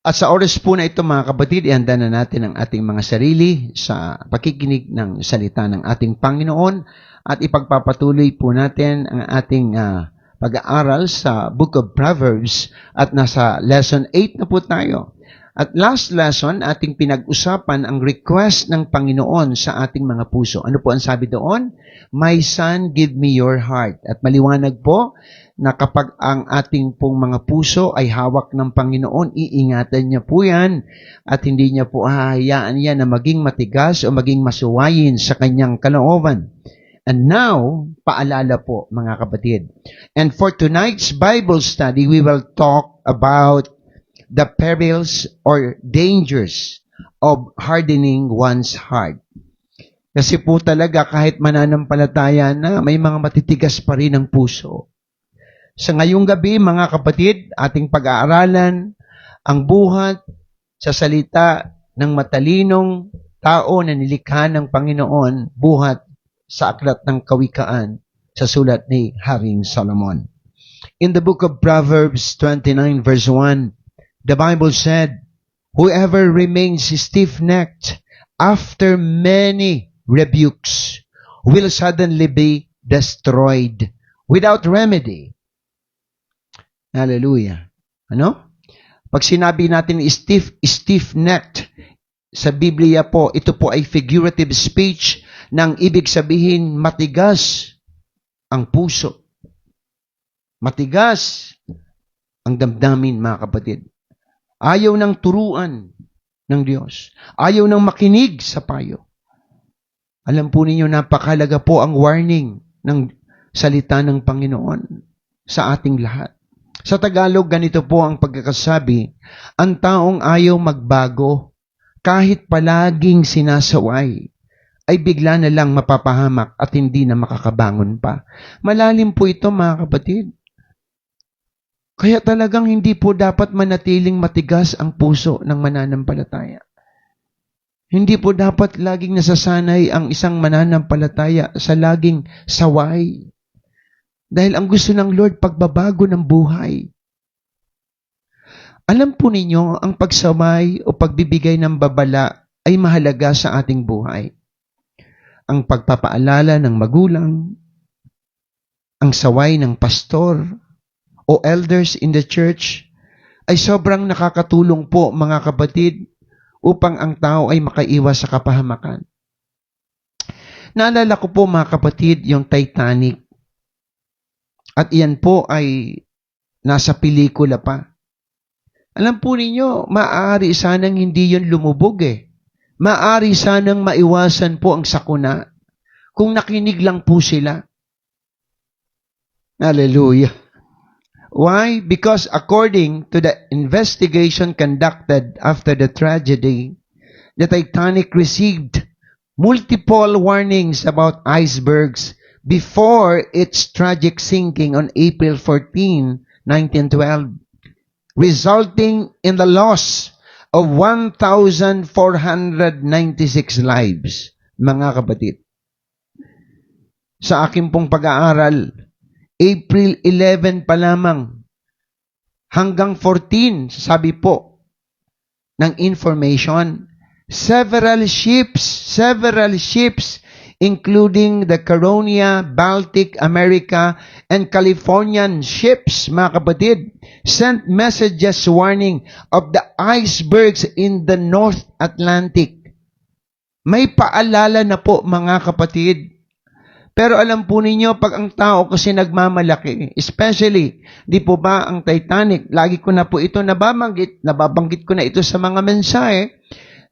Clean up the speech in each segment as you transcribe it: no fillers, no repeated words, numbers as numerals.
At sa oras po na ito mga kapatid, ihanda na natin ang ating mga sarili sa pakikinig ng salita ng ating Panginoon at ipagpapatuloy po natin ang ating pag-aaral sa Book of Proverbs at nasa lesson 8 na po tayo. At last lesson, ating pinag-usapan ang request ng Panginoon sa ating mga puso. Ano po ang sabi doon? My son, give me your heart. At maliwanag po na kapag ang ating pong mga puso ay hawak ng Panginoon, iingatan niya po yan at hindi niya po hahayaan yan na maging matigas o maging masuwayin sa kanyang kalooban. And now, paalala po mga kapatid. And for tonight's Bible study, we will talk about the perils or dangers of hardening one's heart. Kasi po talaga kahit mananampalataya na, may mga matitigas pa rin ang puso. Sa ngayong gabi, mga kapatid, ating pag-aaralan ang buhat sa salita ng matalinong tao na nilikha ng Panginoon, buhat sa aklat ng Kawikaan sa sulat ni Haring Solomon. In the book of Proverbs 29 verse 1, the Bible said, whoever remains stiff-necked after many rebukes will suddenly be destroyed without remedy. Hallelujah. Ano? Pag sinabi natin stiff-necked, sa Biblia po, ito po ay figurative speech nang ibig sabihin matigas ang puso. Matigas ang damdamin, mga kapatid. Ayaw ng turuan ng Diyos. Ayaw ng makinig sa payo. Alam po ninyo, napakalaga po ang warning ng salita ng Panginoon sa ating lahat. Sa Tagalog, ganito po ang pagkakasabi, ang taong ayaw magbago, kahit palaging sinasaway, ay bigla na lang mapapahamak at hindi na makakabangon pa. Malalim po ito, mga kapatid. Kaya talagang hindi po dapat manatiling matigas ang puso ng mananampalataya. Hindi po dapat laging nasasanay ang isang mananampalataya sa laging saway. Dahil ang gusto ng Lord, pagbabago ng buhay. Alam po ninyo, ang pagsaway o pagbibigay ng babala ay mahalaga sa ating buhay. Ang pagpapaalala ng magulang, ang saway ng pastor o elders in the church ay sobrang nakakatulong po mga kapatid upang ang tao ay makaiwas sa kapahamakan. Naalala ko po mga kapatid yung Titanic. At iyan po ay nasa pelikula pa. Alam po ninyo, maaari sanang hindi yun lumubog eh. Maaari sanang maiwasan po ang sakuna kung nakinig lang po sila. Hallelujah. Why? Because according to the investigation conducted after the tragedy, the Titanic received multiple warnings about icebergs before its tragic sinking on April 14, 1912, resulting in the loss of 1,496 lives. Mga kapatid, sa aking pong pag-aaral, April 11 pa lamang hanggang 14, sabi po ng information, several ships including the Caronia, Baltic, America, and Californian ships, mga kapatid, sent messages warning of the icebergs in the North Atlantic. May paalala na po, mga kapatid. Pero alam po ninyo, pag ang tao kasi nagmamalaki, especially, di po ba ang Titanic, lagi ko na po ito nababanggit ko na ito sa mga mensahe,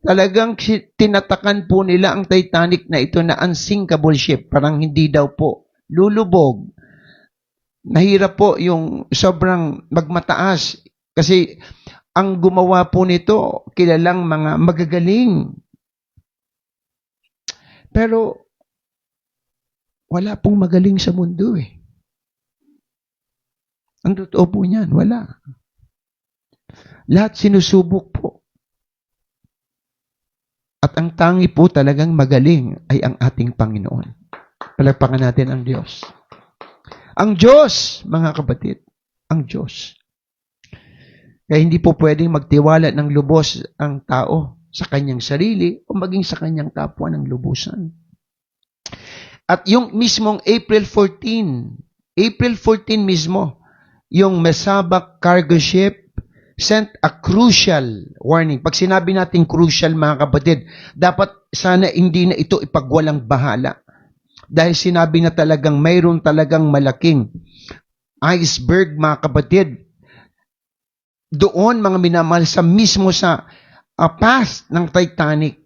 talagang tinatakan po nila ang Titanic na ito na unsinkable ship. Parang hindi daw po lulubog. Nahirap po yung sobrang magmataas. Kasi ang gumawa po nito, kilalang mga magagaling. Pero wala pong magaling sa mundo eh. Ang totoo po niyan, wala. Lahat sinusubok po. At ang tangi po talagang magaling ay ang ating Panginoon. Palagpakan natin ang Diyos. Ang Diyos, mga kapatid, ang Diyos. Kaya hindi po pwedeng magtiwala ng lubos ang tao sa kanyang sarili o maging sa kanyang kapwa ng lubusan. At yung mismong April 14 mismo, yung Mesabak cargo ship sent a crucial warning. Pag sinabi natin crucial, mga kapatid, dapat sana hindi na ito ipagwalang bahala. Dahil sinabi na talagang mayroon talagang malaking iceberg, mga kapatid. Doon, mga minamahal, sa mismo sa past ng Titanic.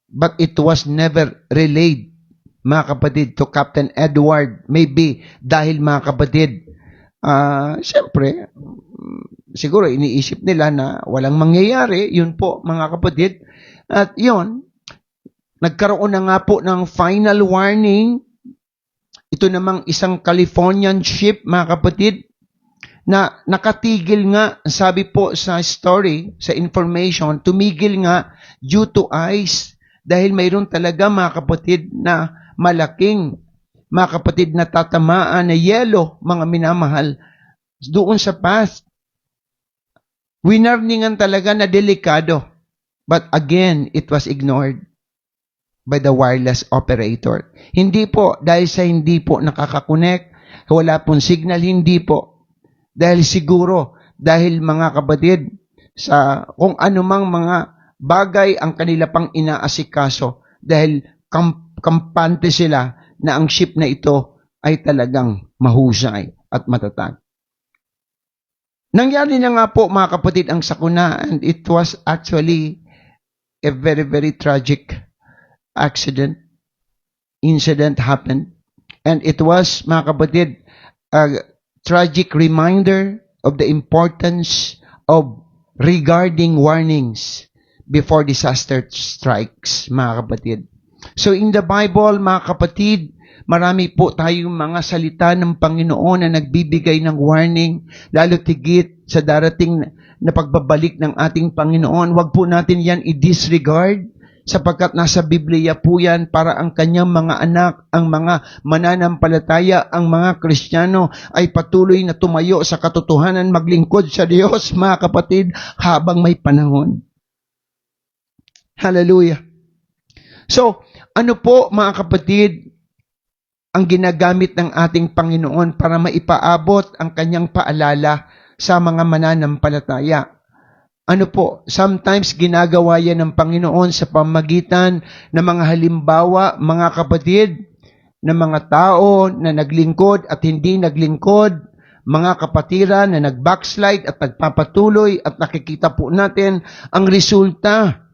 But it was never relayed, mga kapatid, to Captain Edward. Maybe dahil, mga kapatid, siyempre, siguro iniisip nila na walang mangyayari. Yun po, mga kapatid. At yun, nagkaroon na nga po ng final warning. Ito namang isang Californian ship, mga kapatid, na nakatigil nga, sabi po sa story, sa information, tumigil nga due to ice. Dahil mayroon talaga, mga kapatid, na malaking, mga kapatid, na tatamaan na yelo, mga minamahal, doon sa past. Winarningan talaga na delikado. But again, it was ignored by the wireless operator. Hindi po, dahil sa hindi po nakakakonek, wala pong signal, hindi po. Dahil siguro, dahil mga kapatid, sa kung anumang mga bagay ang kanila pang inaasikaso, dahil kampante sila na ang ship na ito ay talagang mahusay at matatag. Nangyari na nga po, mga kapatid, ang sakuna, and it was actually a very, very tragic incident happened. And it was, mga kapatid, a tragic reminder of the importance of regarding warnings before disaster strikes, mga kapatid. So in the Bible, mga kapatid, marami po tayong mga salita ng Panginoon na nagbibigay ng warning, lalo tigit sa darating na pagbabalik ng ating Panginoon. Huwag po natin yan i-disregard, sapagkat nasa Biblia po yan para ang kanyang mga anak, ang mga mananampalataya, ang mga Kristiyano ay patuloy na tumayo sa katotohanan, maglingkod sa Diyos, mga kapatid, habang may panahon. Hallelujah. So, ano po, mga kapatid, ang ginagamit ng ating Panginoon para maipaabot ang kanyang paalala sa mga mananampalataya? Ano po, sometimes ginagawa yan ng Panginoon sa pamagitan ng mga halimbawa, mga kapatid, ng mga tao na naglingkod at hindi naglingkod, mga kapatiran na nag-backslide at nagpapatuloy, at nakikita po natin ang resulta.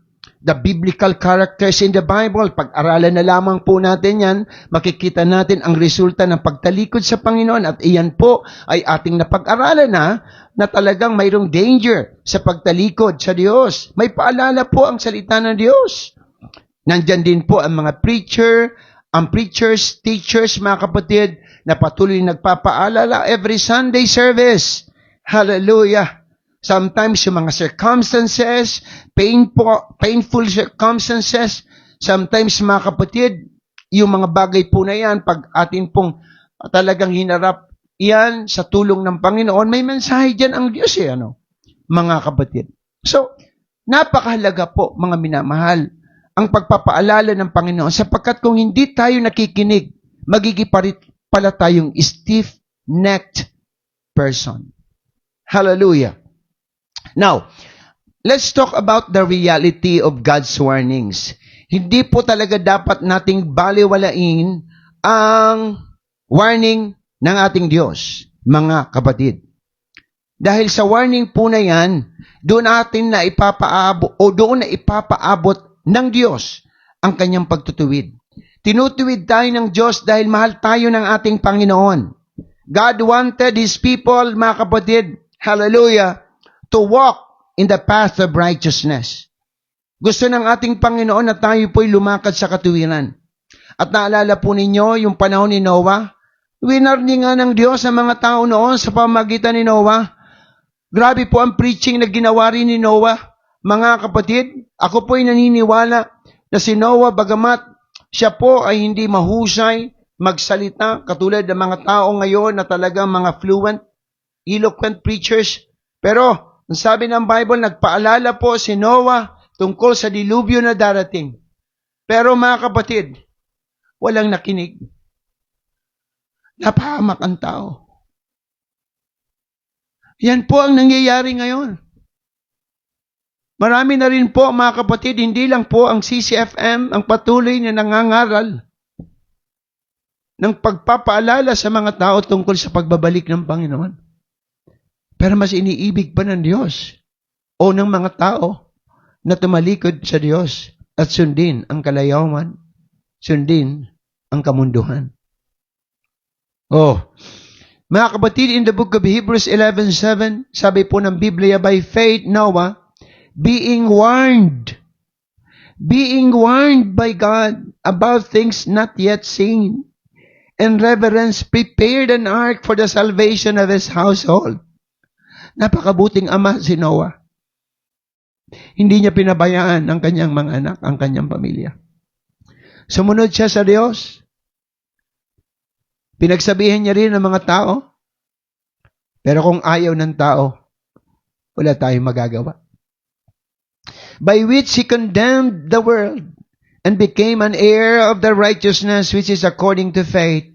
The biblical characters in the Bible, pag-aralan na lamang po natin yan, makikita natin ang resulta ng pagtalikod sa Panginoon, at iyan po ay ating napag-aralan na talagang mayroong danger sa pagtalikod sa Diyos. May paalala po ang salita ng Diyos. Nandyan din po ang mga preachers, teachers, mga kapatid, na patuloy nagpapaalala every Sunday service. Hallelujah! Sometimes yung mga circumstances, painful circumstances, sometimes, mga kapatid, yung mga bagay po na yan, pag atin pong talagang hinarap yan sa tulong ng Panginoon, may mensahe dyan ang Diyos mga kapatid. So, napakahalaga po, mga minamahal, ang pagpapaalala ng Panginoon, sapagkat kung hindi tayo nakikinig, magiging pala tayong stiff-necked person. Hallelujah. Now, let's talk about the reality of God's warnings. Hindi po talaga dapat nating baliwalain ang warning ng ating Diyos, mga kapatid. Dahil sa warning po na yan, doon na ipapaabot ng Diyos ang kanyang pagtutuwid. Tinutuwid tayo ng Diyos dahil mahal tayo ng ating Panginoon. God wanted His people, mga kapatid, hallelujah, to walk in the path of righteousness. Gusto ng ating Panginoon na tayo po'y lumakad sa katuwiran. At naalala po ninyo yung panahon ni Noah? Winarningan ng Diyos ang mga tao noon sa pamagitan ni Noah. Grabe po ang preaching na ginawa rin ni Noah. Mga kapatid, ako po'y naniniwala na si Noah, bagamat siya po ay hindi mahusay magsalita, katulad ng mga tao ngayon na talagang mga fluent, eloquent preachers, pero Ang sabi ng Bible, nagpaalala po si Noah tungkol sa dilubyo na darating. Pero mga kapatid, walang nakinig. Napahamak ang tao. Yan po ang nangyayari ngayon. Marami na rin po mga kapatid, hindi lang po ang CCFM ang patuloy na nangangaral ng pagpapaalala sa mga tao tungkol sa pagbabalik ng Panginoon. Pero mas iniibig pa ng Diyos o ng mga tao na tumalikod sa Diyos at sundin ang kalayawan, sundin ang kamunduhan. Mga kapatid, in the book of Hebrews 11:7, sabi po ng Biblia, by faith Noah, being warned by God about things not yet seen, and reverence prepared an ark for the salvation of his household. Napakabuting ama si Noah. Hindi niya pinabayaan ang kanyang mga anak, ang kanyang pamilya. Sumunod siya sa Diyos. Pinagsabihan niya rin ng mga tao. Pero kung ayaw ng tao, wala tayong magagawa. By which he condemned the world and became an heir of the righteousness which is according to faith.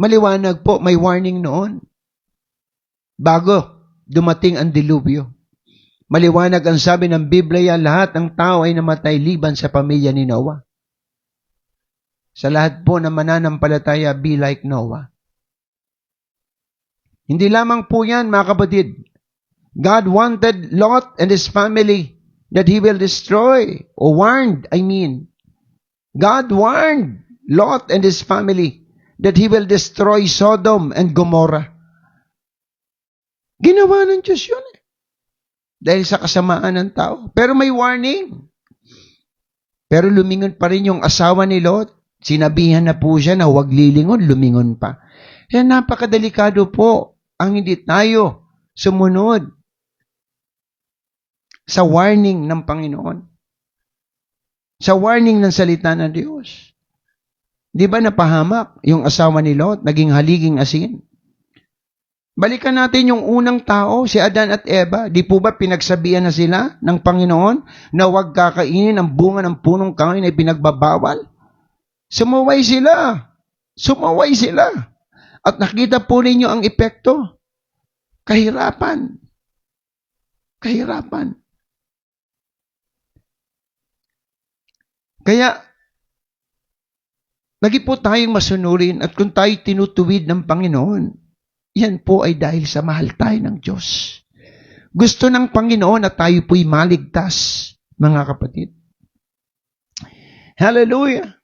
Maliwanag po, may warning noon. Bago dumating ang dilubyo. Maliwanag ang sabi ng Biblia, lahat ng tao ay namatay liban sa pamilya ni Noah. Sa lahat po na mananampalataya, be like Noah. Hindi lamang po yan, mga kapatid. God wanted Lot and his family that he will destroy, or warned, God warned Lot and his family that he will destroy Sodom and Gomorrah. Ginawa ng Diyos yun dahil sa kasamaan ng tao. Pero may warning. Pero lumingon pa rin yung asawa ni Lot. Sinabihan na po siya na huwag lilingon, lumingon pa. Kaya napakadelikado po ang hindi tayo sumunod sa warning ng Panginoon. Sa warning ng salita ng Diyos. Di ba napahamak yung asawa ni Lot, naging haliging asin? Balikan natin yung unang tao, si Adan at Eva. Di po ba pinagsabihan na sila ng Panginoon na huwag kakainin ang bunga ng punong kahoy na pinagbabawal? Sumaway sila. At nakita po ninyo ang epekto. Kahirapan. Kaya, lagi po tayong masunurin at kung tayo tinutuwid ng Panginoon, yan po ay dahil sa mahal tayo ng Diyos. Gusto ng Panginoon na tayo po'y maligtas, mga kapatid. Hallelujah!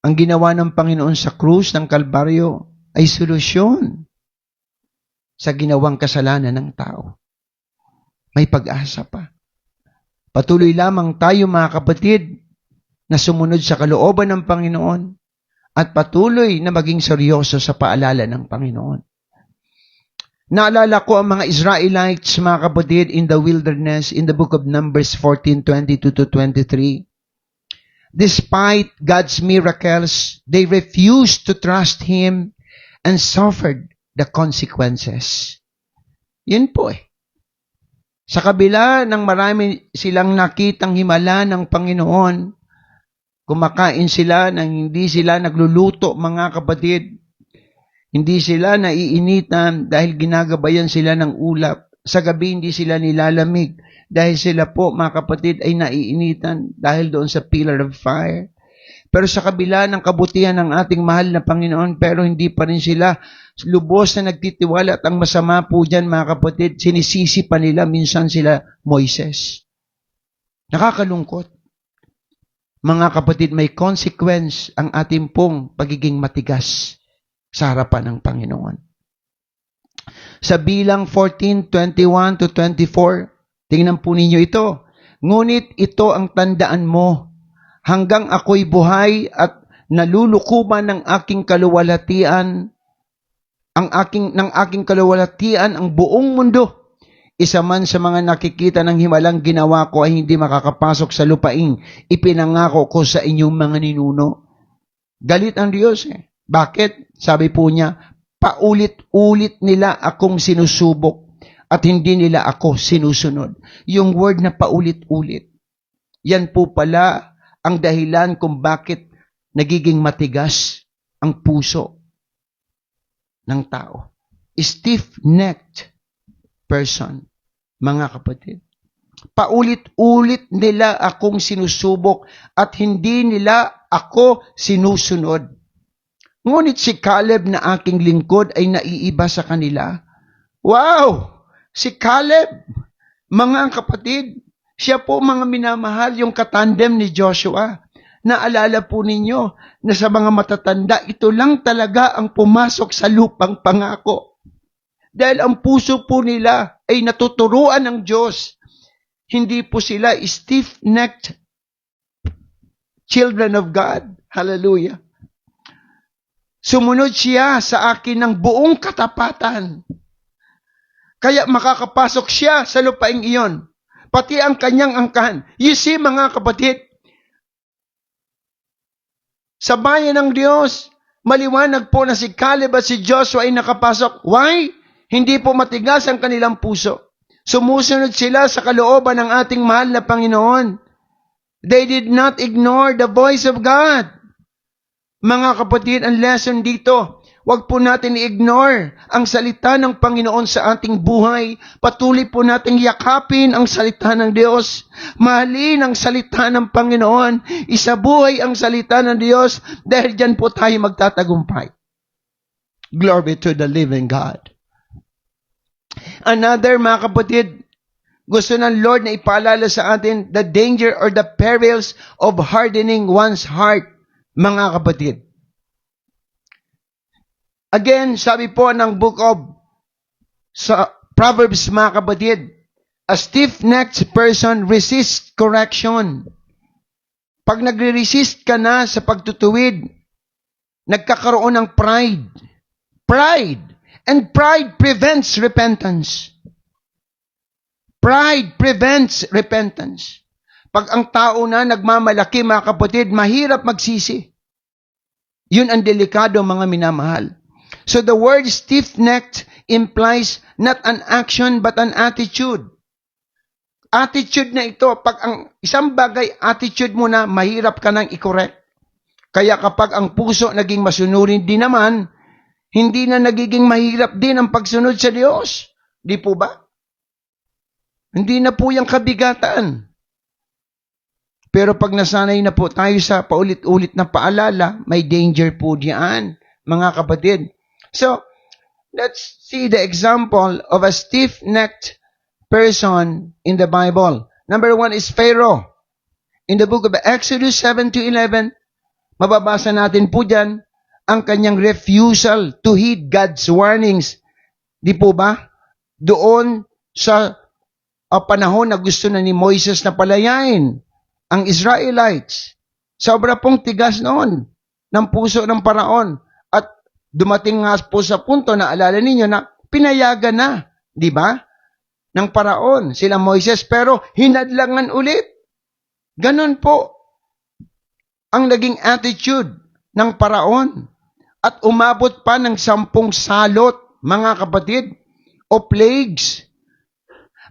Ang ginawa ng Panginoon sa krus ng Kalbaryo ay solusyon sa ginawang kasalanan ng tao. May pag-asa pa. Patuloy lamang tayo, mga kapatid, na sumunod sa kalooban ng Panginoon at patuloy na maging seryoso sa paalala ng Panginoon. Naalala ko ang mga Israelites, mga kapatid, in the wilderness, in the book of Numbers 14:22-23. Despite God's miracles, they refused to trust Him and suffered the consequences. Yun po Sa kabila ng marami silang nakitang himala ng Panginoon, kumakain sila nang hindi sila nagluluto, mga kapatid. Hindi sila naiinitan dahil ginagabayan sila ng ulap. Sa gabi hindi sila nilalamig dahil sila po, mga kapatid, ay naiinitan dahil doon sa pillar of fire. Pero sa kabila ng kabutihan ng ating mahal na Panginoon, pero hindi pa rin sila lubos na nagtitiwala. At ang masama po dyan, mga kapatid, sinisisi pa nila minsan sila Moises. Nakakalungkot. Mga kapatid, may consequence ang ating pong pagiging matigas sa harapan ng Panginoon. Sa bilang 14:21-24, tingnan po ninyo ito. Ngunit ito ang tandaan mo, hanggang ako'y buhay at nalulukuban ng aking kaluwalhatian, ng aking kaluwalhatian ang buong mundo. Isa man sa mga nakikita ng himalang ginawa ko ay hindi makakapasok sa lupaing ipinangako ko sa inyong mga ninuno. Galit ang Diyos Bakit? Sabi po niya, paulit-ulit nila akong sinusubok at hindi nila ako sinusunod. Yung word na paulit-ulit, yan po pala ang dahilan kung bakit nagiging matigas ang puso ng tao. Stiff-necked person, mga kapatid. Paulit-ulit nila akong sinusubok at hindi nila ako sinusunod. Ngunit si Caleb na aking lingkod ay naiiba sa kanila. Wow! Si Caleb, mga kapatid, siya po mga minamahal yung katandem ni Joshua. Naalala po ninyo na sa mga matatanda, ito lang talaga ang pumasok sa lupang pangako. Dahil ang puso po nila ay natuturuan ng Diyos. Hindi po sila stiff-necked children of God. Hallelujah. Sumunod siya sa akin ng buong katapatan. Kaya makakapasok siya sa lupaing iyon. Pati ang kanyang angkan. You see, mga kapatid, sa bayan ng Diyos, maliwanag po na si Caleb at si Joshua ay nakapasok. Why? Hindi po matigas ang kanilang puso. Sumusunod sila sa kalooban ng ating mahal na Panginoon. They did not ignore the voice of God. Mga kapatid, ang lesson dito, huwag po natin i-ignore ang salita ng Panginoon sa ating buhay. Patuloy po natin yakapin ang salita ng Diyos. Mahalin ang salita ng Panginoon. Isabuhay ang salita ng Diyos dahil dyan po tayo magtatagumpay. Glory to the living God. Another, mga kapatid, gusto ng Lord na ipaalala sa atin the danger or the perils of hardening one's heart, mga kapatid. Again, sabi po ng book of Proverbs, mga kapatid, a stiff-necked person resists correction. Pag nagre-resist ka na sa pagtutuwid, nagkakaroon ng pride. Pride. And pride prevents repentance. Pride prevents repentance. Pag ang tao na nagmamalaki, mga kapatid, mahirap magsisi. Yun ang delikado, mga minamahal. So the word stiff-necked implies not an action but an attitude. Attitude na ito, pag ang isang bagay, attitude mo na, mahirap ka nang i-correct. Kaya kapag ang puso naging masunurin din naman, hindi na nagiging mahirap din ang pagsunod sa Diyos. Di po ba? Hindi na po yung kabigatan. Pero pag nasanay na po tayo sa paulit-ulit na paalala, may danger po diyan, mga kapatid. So, let's see the example of a stiff-necked person in the Bible. Number 1 is Pharaoh. In the book of Exodus 7-11, mababasa natin po dyan ang kanyang refusal to heed God's warnings. Di po ba? Doon sa panahon na gusto na ni Moises na palayain ang Israelites. Sobra pong tigas noon ng puso ng Paraon. At dumating nga po sa punto na alala ninyo na pinayagan na, di ba? Ng Paraon, sila Moises, pero hinadlangan ulit. Ganon po ang naging attitude ng Paraon. At umabot pa ng 10 salot, mga kapatid, o plagues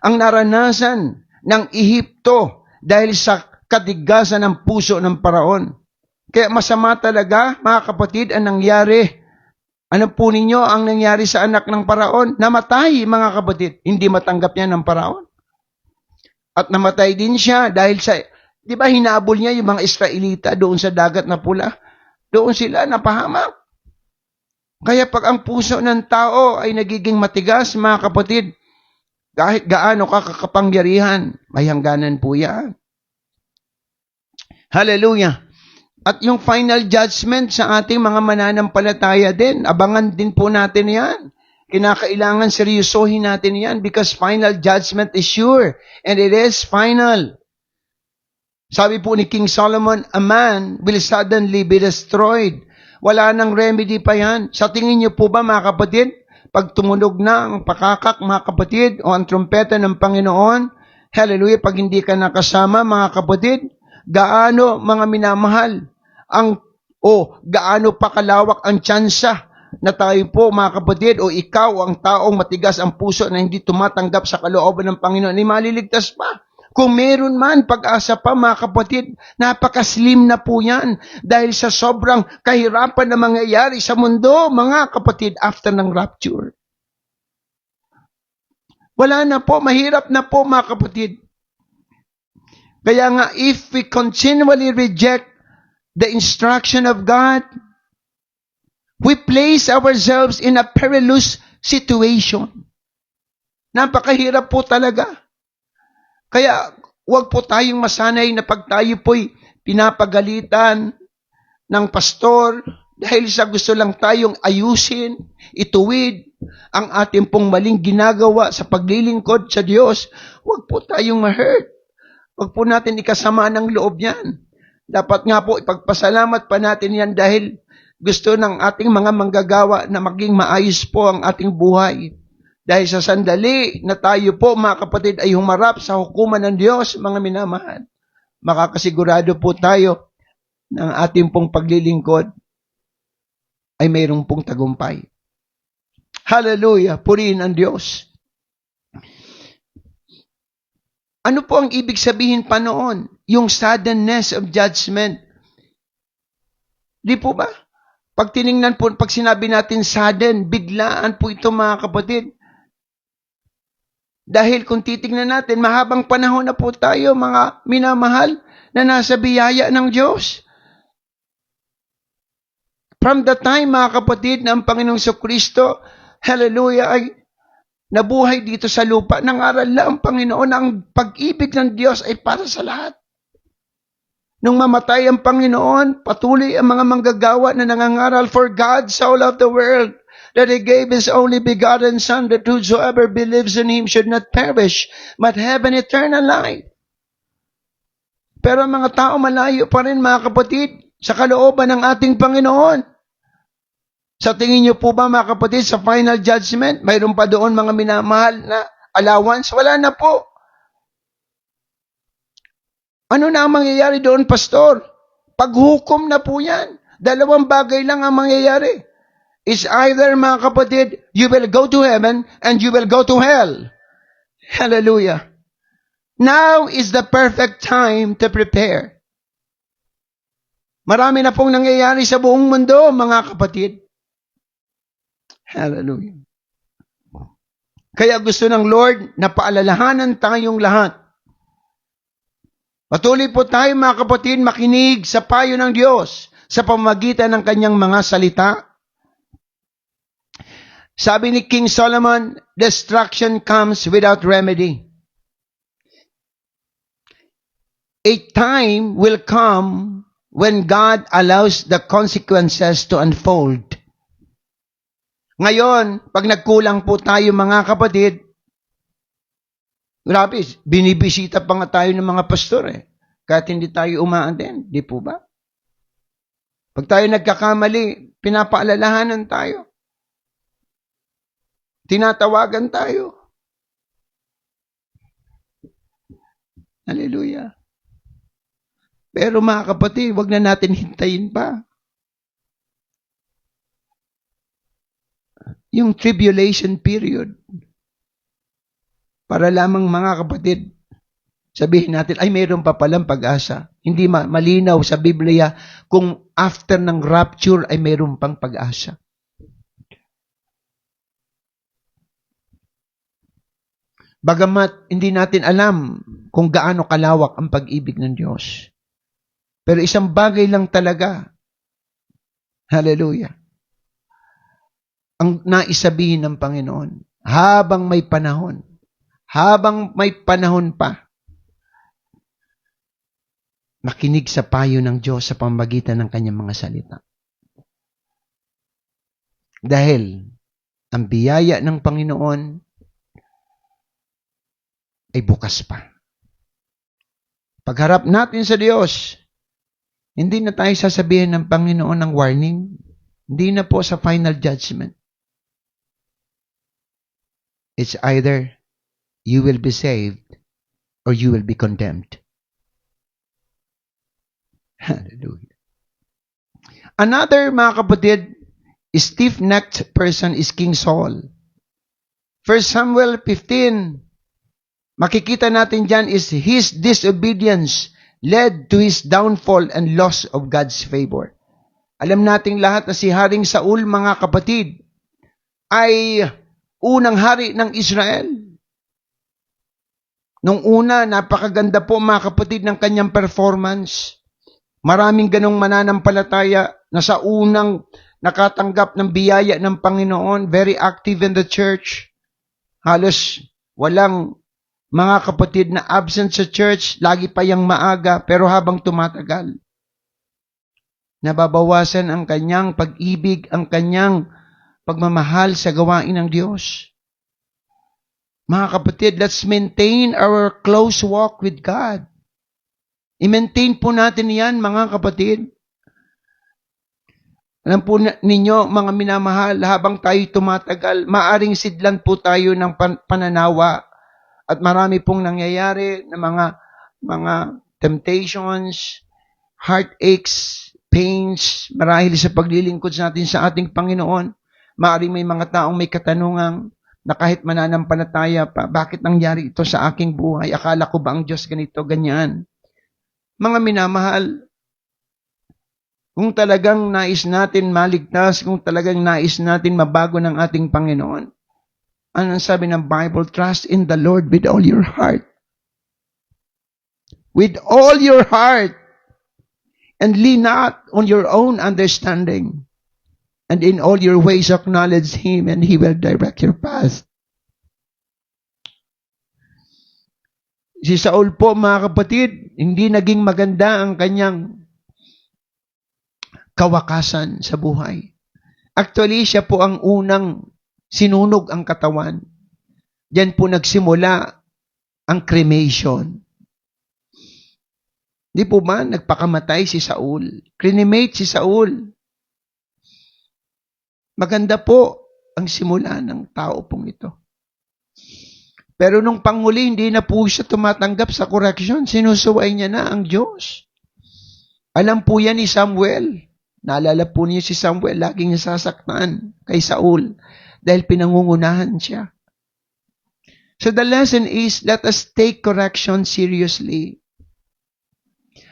ang naranasan ng Ehipto dahil sa katigasan ng puso ng Paraon. Kaya masama talaga, mga kapatid, ang nangyari. Ano po ninyo ang nangyari sa anak ng Paraon? Namatay, mga kapatid. Hindi matanggap niya ng Paraon. At namatay din siya dahil sa, di ba hinabol niya yung mga Israelita doon sa dagat na pula? Doon sila napahamak. Kaya pag ang puso ng tao ay nagiging matigas, mga kapatid, kahit gaano ka kakapangyarihan, may hangganan po yan. Hallelujah. At yung final judgment sa ating mga mananampalataya din, abangan din po natin yan. Kinakailangan seryosohin natin yan because final judgment is sure and it is final. Sabi po ni King Solomon, a man will suddenly be destroyed. Wala nang remedy pa yan. Sa tingin niyo po ba, mga kapatid, pag tumunog na ang pakakak, mga kapatid, o ang trumpeta ng Panginoon, hallelujah, pag hindi ka nakasama, mga kapatid, gaano, mga minamahal, gaano pa kalawak ang tsansa na tayo po mga kapatid o ikaw ang taong matigas ang puso na hindi tumatanggap sa kalooban ng Panginoon ay maliligtas pa. Kung meron man pag-asa pa mga kapatid, napakaslim na po yan dahil sa sobrang kahirapan na mangyayari sa mundo mga kapatid after ng rapture. Wala na po, mahirap na po mga kapatid. Kaya nga, if we continually reject the instruction of God, we place ourselves in a perilous situation. Napakahirap po talaga. Kaya, huwag po tayong masanay na pag tayo po'y pinapagalitan ng pastor dahil sa gusto lang tayong ayusin, ituwid ang ating pong maling ginagawa sa paglilingkod sa Diyos, huwag po tayong ma-hurt. Huwag po natin ikasama ng loob yan. Dapat nga po ipagpasalamat pa natin yan dahil gusto ng ating mga manggagawa na maging maayos po ang ating buhay. Dahil sa sandali na tayo po mga kapatid ay humarap sa hukuman ng Diyos, mga minamahal, makakasigurado po tayo ng ating pong paglilingkod ay mayroong pong tagumpay. Hallelujah! Purihin ang Diyos. Ano po ang ibig sabihin pa noon? Yung suddenness of judgment. Di po ba? Pag tiningnan po, pag sinabi natin sudden, biglaan po ito mga kapatid. Dahil kung titingnan natin, mahabang panahon na po tayo mga minamahal na nasa biyaya ng Diyos. From the time mga kapatid na ang Panginoong Kristo, hallelujah, ay nabuhay dito sa lupa, nangaral lang ang Panginoon ang pag-ibig ng Diyos ay para sa lahat. Nung mamatay ang Panginoon, patuloy ang mga manggagawa na nangangaral, for God so loved the world that He gave His only begotten Son, that whosoever believes in Him should not perish, but have an eternal life. Pero ang mga tao malayo pa rin mga kapatid sa kalooban ng ating Panginoon. Sa tingin niyo po ba mga kapatid, sa final judgment, mayroon pa doon mga minamahal na allowance? Wala na po. Ano na ang mangyayari doon, pastor? Paghukom na po yan. Dalawang bagay lang ang mangyayari. It's either, mga kapatid, you will go to heaven and you will go to hell. Hallelujah. Now is the perfect time to prepare. Marami na pong nangyayari sa buong mundo, mga kapatid. Hallelujah. Kaya gusto ng Lord na paalalahanan tayong lahat. Patuloy po tayo mga kapatid makinig sa payo ng Diyos sa pamamagitan ng kanyang mga salita. Sabi ni King Solomon, destruction comes without remedy. A time will come when God allows the consequences to unfold. Ngayon, pag nagkulang po tayo mga kapatid, grabe, binibisita pa nga tayo ng mga pastor kahit hindi tayo umaandin, di po ba? Pag tayo nagkakamali, pinapaalalahanan tayo. Tinatawagan tayo. Hallelujah. Pero mga kapatid, wag na natin hintayin pa. Yung tribulation period. Para lamang mga kapatid, sabihin natin, ay mayroon pa palang pag-asa. Hindi malinaw sa Biblia kung after ng rapture ay mayroon pang pag-asa. Bagamat hindi natin alam kung gaano kalawak ang pag-ibig ng Diyos. Pero isang bagay lang talaga, hallelujah, ang naisabihin ng Panginoon, habang may panahon pa, makinig sa payo ng Diyos sa pamamagitan ng kanyang mga salita. Dahil ang biyaya ng Panginoon ay bukas pa. Pagharap natin sa Diyos, hindi na tayo sasabihin ng Panginoon ng warning. Hindi na po sa final judgment. It's either you will be saved or you will be condemned. Hallelujah. Another, mga kapatid, stiff-necked person is King Saul. 1 Samuel 15, makikita natin dyan is his disobedience led to his downfall and loss of God's favor. Alam nating lahat na si Haring Saul, mga kapatid, ay unang hari ng Israel. Nung una, napakaganda po mga kapatid ng kanyang performance. Maraming ganong mananampalataya na sa unang nakatanggap ng biyaya ng Panginoon, very active in the church. Halos walang mga kapatid na absent sa church, lagi pa yang maaga, pero habang tumatagal, nababawasan ang kanyang pag-ibig, ang kanyang pagmamahal sa gawain ng Diyos. Mga kapatid, let's maintain our close walk with God. I-maintain po natin yan, mga kapatid. Alam po ninyo, mga minamahal, habang tayo tumatagal, maaring sidlan po tayo ng pananawa at marami pong nangyayari na mga temptations, heartaches, pains, marahil sa paglilingkod natin sa ating Panginoon. Maaring may mga taong may katanungan na kahit mananampalataya pa, bakit nangyari ito sa aking buhay? Akala ko ba ang Diyos ganito, ganyan? Mga minamahal, kung talagang nais natin maligtas, kung talagang nais natin mabago ng ating Panginoon, anong sabi ng Bible? Trust in the Lord with all your heart. With all your heart. And lean not on your own understanding. And in all your ways acknowledge Him and He will direct your path. Si Saul po, mga kapatid, hindi naging maganda ang kanyang kawakasan sa buhay. Actually, siya po ang unang sinunog ang katawan. Diyan po nagsimula ang cremation. Di po ba nagpakamatay si Saul? Cremate si Saul. Maganda po ang simula ng tao pong ito. Pero nung panghuli, hindi na po siya tumatanggap sa correction. Sinusuway niya na ang Diyos. Alam po yan ni Samuel. Naalala po niyo si Samuel, laging nasasaktan kay Saul dahil pinangungunahan siya. So the lesson is, let us take correction seriously.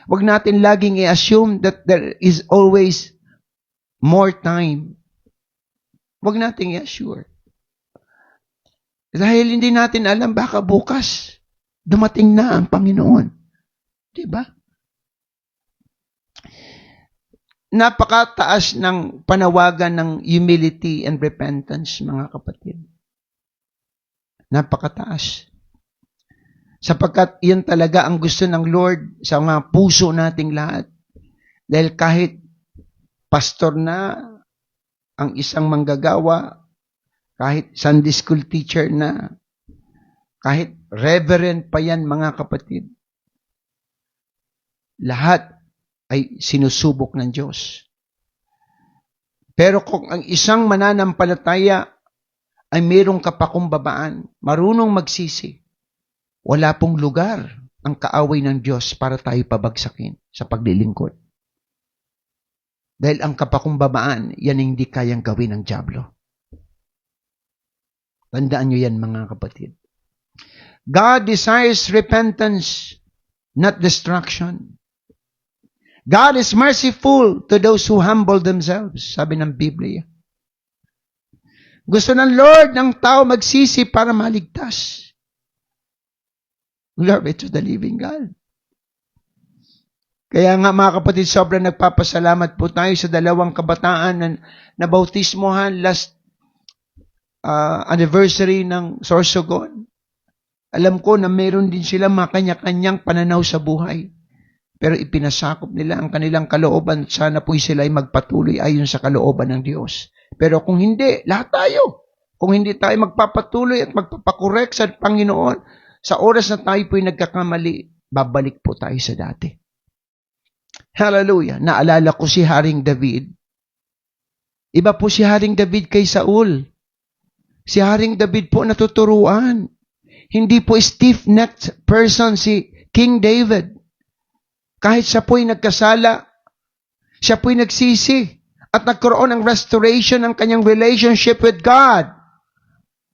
Huwag natin laging i-assume that there is always more time. Huwag natin i-assure. Dahil hindi natin alam, baka bukas dumating na ang Panginoon. Diba? Napakataas ng panawagan ng humility and repentance, mga kapatid. Napakataas. Sapagkat iyan talaga ang gusto ng Lord sa mga puso nating lahat. Dahil kahit pastor na ang isang manggagawa, kahit Sunday school teacher na, kahit reverend pa yan, mga kapatid, lahat ay sinusubok ng Diyos. Pero kung ang isang mananampalataya ay mayroong kapakumbabaan, marunong magsisi, wala pong lugar ang kaaway ng Diyos para tayo pabagsakin sa paglilingkod. Dahil ang kapakumbabaan, yan hindi kayang gawin ng dyablo. Tandaan nyo yan, mga kapatid. God desires repentance, not destruction. God is merciful to those who humble themselves, sabi ng Biblia. Gusto ng Lord ng tao magsisi para maligtas. Glory to the living God. Kaya nga, mga kapatid, sobrang nagpapasalamat po tayo sa dalawang kabataan na bautismohan last anniversary ng Sorsogon. Alam ko na meron din sila mga kanya-kanyang pananaw sa buhay. Pero ipinasakop nila ang kanilang kalooban. Sana po sila ay magpatuloy ayon sa kalooban ng Diyos. Pero kung hindi, lahat tayo. Kung hindi tayo magpapatuloy at magpapakorek sa Panginoon, sa oras na tayo po'y nagkakamali, babalik po tayo sa dati. Hallelujah. Naalala ko si Haring David. Iba po si Haring David kay Saul. Si Haring David po natuturuan. Hindi po stiff-necked person si King David. Kahit siya po'y nagkasala, siya po'y nagsisi. At nagkaroon ng restoration ng kanyang relationship with God.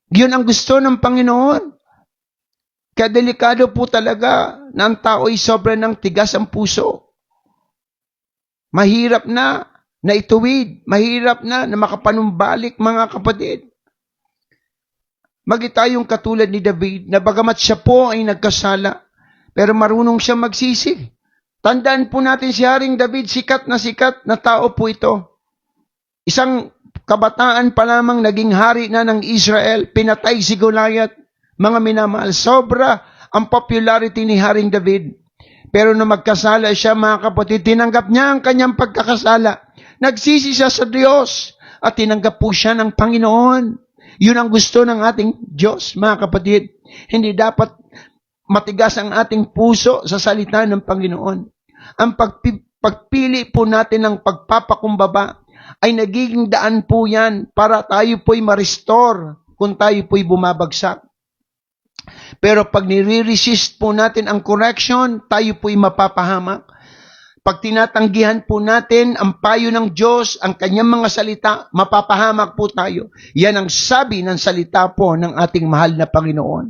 Yun ang gusto ng Panginoon. Kaya delikado po talaga na ang tao ay sobra ng tigas ang puso. Mahirap na ituwid. Mahirap na makapanumbalik, mga kapatid. Magi tayong katulad ni David na bagamat siya po ay nagkasala, pero marunong siya magsisi. Tandaan po natin si Haring David, sikat na tao po ito. Isang kabataan pa lamang naging hari na ng Israel, pinatay si Goliath. Mga minamahal, sobra ang popularity ni Haring David. Pero nung magkasala siya, mga kapatid, tinanggap niya ang kanyang pagkakasala. Nagsisi siya sa Diyos at tinanggap po siya ng Panginoon. Yun ang gusto ng ating Diyos, mga kapatid. Hindi dapat matigas ang ating puso sa salita ng Panginoon. Ang pagpili po natin ng pagpapakumbaba ay nagiging daan po yan para tayo po'y ma-restore kung tayo po'y bumabagsak. Pero pag nire-resist po natin ang correction, tayo po'y mapapahamak. Pag tinatanggihan po natin ang payo ng Diyos, ang kanyang mga salita, mapapahamak po tayo. Yan ang sabi ng salita po ng ating mahal na Panginoon.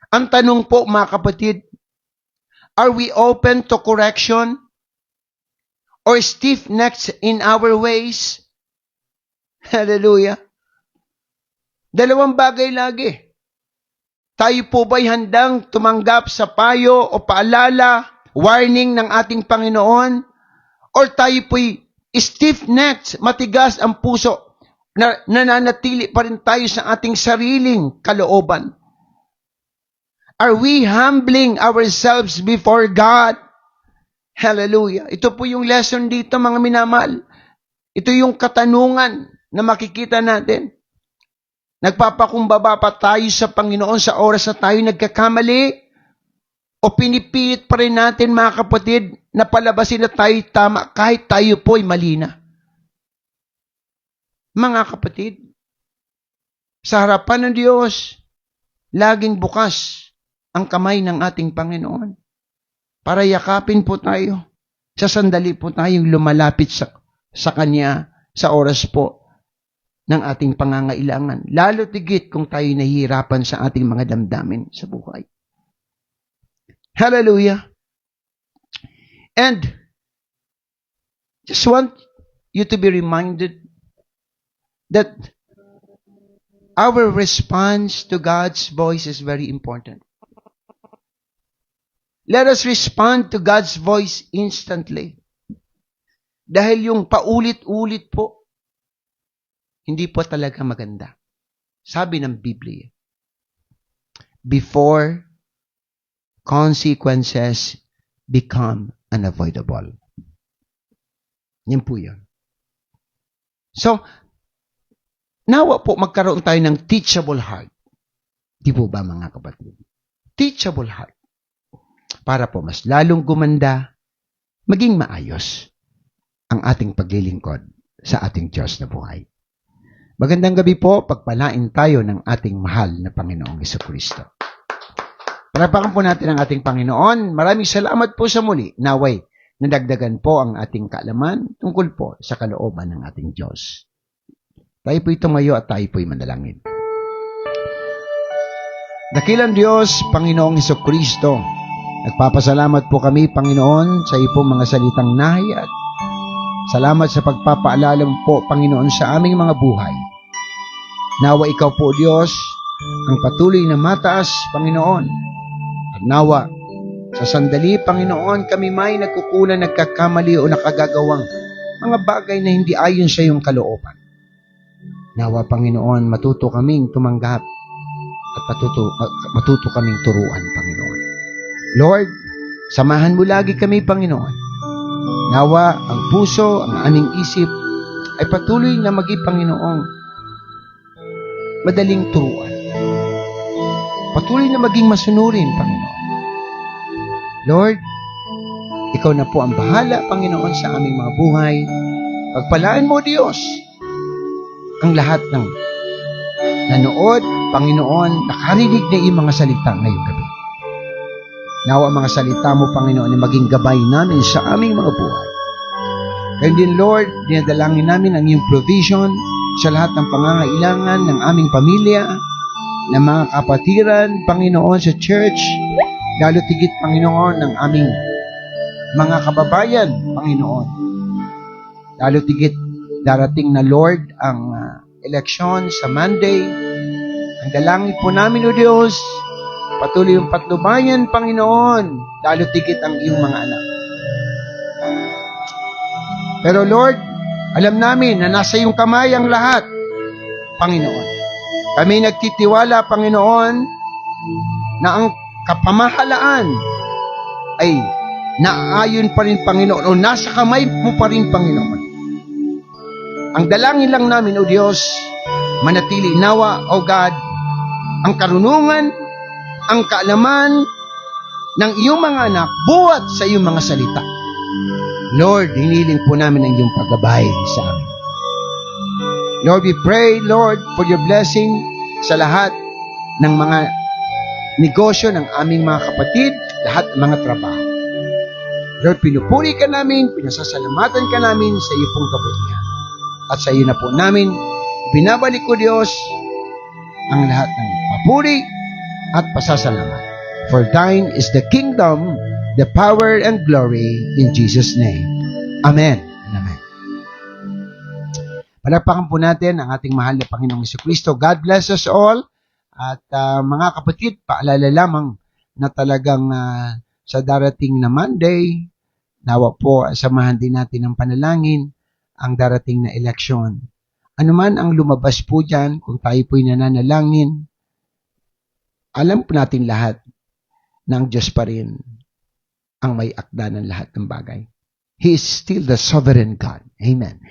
Ang tanong po, mga kapatid, are we open to correction? Or stiff-necked in our ways? Hallelujah. Dalawang bagay lagi. Tayo po ba'y handang tumanggap sa payo o paalala, warning ng ating Panginoon? Or tayo po'y stiff-necked, matigas ang puso, na nananatili pa rin tayo sa ating sariling kalooban? Are we humbling ourselves before God? Hallelujah. Ito po yung lesson dito, mga minamahal. Ito yung katanungan na makikita natin. Nagpapakumbaba pa tayo sa Panginoon sa oras na tayo nagkakamali? O pinipilit pa rin natin, mga kapatid, na palabasin na tayo tama kahit tayo po'y mali na? Mga kapatid, sa harapan ng Diyos, laging bukas ang kamay ng ating Panginoon para yakapin po tayo. Sa sandali po tayong lumalapit sa Kanya sa oras po ng ating pangangailangan. Lalo tigit kung tayo nahihirapan sa ating mga damdamin sa buhay. Hallelujah. And just want you to be reminded that our response to God's voice is very important. Let us respond to God's voice instantly. Dahil yung paulit-ulit po, hindi po talaga maganda. Sabi ng Biblia, before consequences become unavoidable. Yan po yun. So, nawa po magkaroon tayo ng teachable heart. Di po ba, mga kapatid? Teachable heart. Para po mas lalong gumanda, maging maayos ang ating paglilingkod sa ating Diyos na buhay. Magandang gabi po, pagpalain tayo ng ating mahal na Panginoong Jesucristo. Palapakan po natin ang ating Panginoon. Maraming salamat po sa muli. Naway, nadagdagan po ang ating kaalaman tungkol po sa kalooban ng ating Diyos. Tayo po'y tumayo at tayo po'y manalangin. Dakilang Diyos, Panginoong Jesucristo, nagpapasalamat po kami, Panginoon, sa iyo pong mga salitang nahayag. Salamat sa pagpapaalala mo po, Panginoon, sa aming mga buhay. Nawa ikaw po, Diyos, ang patuloy na mataas, Panginoon. At nawa, sa sandali, Panginoon, kami may nagkukulang, nagkakamali o nakagagawang mga bagay na hindi ayon sa iyong kalooban. Nawa, Panginoon, matuto kaming tumanggap at matuto kaming turuan, Panginoon. Lord, samahan mo lagi kami, Panginoon. Nawa, ang puso, ang aming isip, ay patuloy na maging, Panginoong, madaling turuan. Patuloy na maging masunurin, Panginoon. Lord, ikaw na po ang bahala, Panginoon, sa aming mga buhay. Pagpalaan mo, Diyos, ang lahat ng nanood, Panginoon, nakarinig na iyong mga salita ngayong gabi. Nawa ang mga salita mo, Panginoon, ay maging gabay namin sa aming mga buhay. Kaya din, Lord, dinadalangin namin ang iyong provision sa lahat ng pangangailangan ng aming pamilya, ng mga kapatiran, Panginoon, sa church, lalo tigit, Panginoon, ng aming mga kababayan, Panginoon. Lalo tigit, darating na, Lord, ang eleksyon sa Monday. Ang dalangin po namin, O Diyos, patuloy yung patnubayan, Panginoon, lalo tigit ang iyong mga anak. Pero Lord, alam namin na nasa iyong kamay ang lahat, Panginoon. Kami nagtitiwala, Panginoon, na ang kapamahalaan ay naaayon pa rin, Panginoon, o nasa kamay mo pa rin, Panginoon. Ang dalangin lang namin, O Diyos, manatili nawa, O God, ang karunungan, ang kaalaman ng iyong mga anak buhat sa iyong mga salita. Lord, hiniling po namin ang iyong paggabay sa amin. Lord, we pray, Lord, for your blessing sa lahat ng mga negosyo ng aming mga kapatid, lahat ng mga trabaho. Lord, pinupuri ka namin, pinasasalamatan ka namin sa iyo pong kabutihan. At sa iyo na po namin, binabalik ko, Diyos, ang lahat ng papuri at pasasalamat. For thine is the kingdom, the power and glory in Jesus' name. Amen. Amen. Palakpakan po natin ang ating mahal na Panginoong Jesucristo. God bless us all. At mga kapatid, paalala lamang na talagang sa darating na Monday, nawa po samahan din natin ng panalangin ang darating na eleksyon. Ano man ang lumabas po dyan, kung tayo po'y nananalangin, alam po natin lahat na ang Diyos pa rin ang may akda ng lahat ng bagay. He is still the sovereign God. Amen.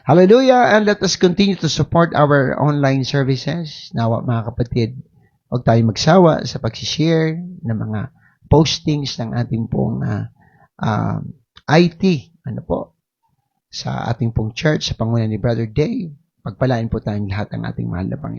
Hallelujah. And let us continue to support our online services. Nawa mga kapatid, huwag tayo magsawa sa pag-share ng mga postings ng ating pong IT, sa ating pong church, sa pangunan ni Brother Dave. Pagpalain po tayong lahat ng ating mahal na Panginoon.